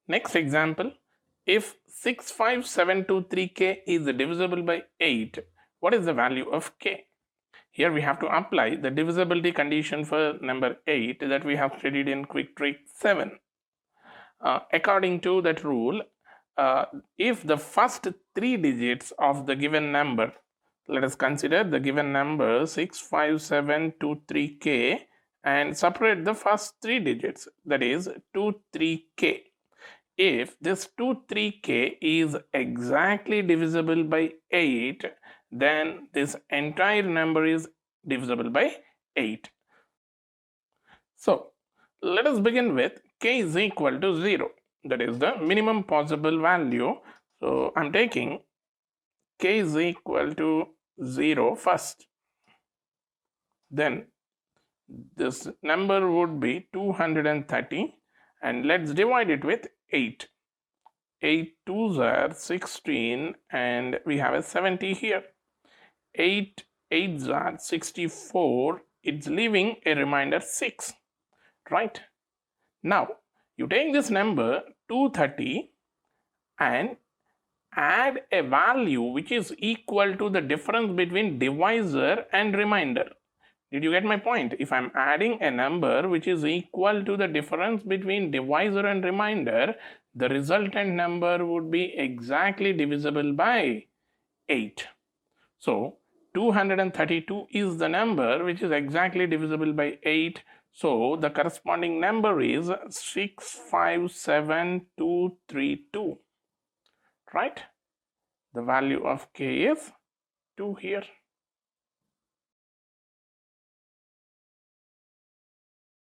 Next example, if 65723k is divisible by 8, what is the value of k? Here we have to apply the divisibility condition for number 8 that we have studied in quick trick 7. According to that rule, if the first 3 digits of the given number, let us consider the given number 65723k and separate the first 3 digits, that is 23k. If this 23k is exactly divisible by 8, then this entire number is divisible by 8. So let us begin with k is equal to 0. That is the minimum possible value. So I'm taking k is equal to 0 first. Then this number would be 230, and let's divide it with 8. 8 2s are 16, and we have a 70 here. 8 8s are 64. It's leaving a remainder 6, right? Now you take this number 230 and add a value which is equal to the difference between divisor and remainder. Did you get my point? If I'm adding a number which is equal to the difference between divisor and remainder, the resultant number would be exactly divisible by 8. So 232 is the number which is exactly divisible by 8. So the corresponding number is 657,232. Right? The value of k is 2 here.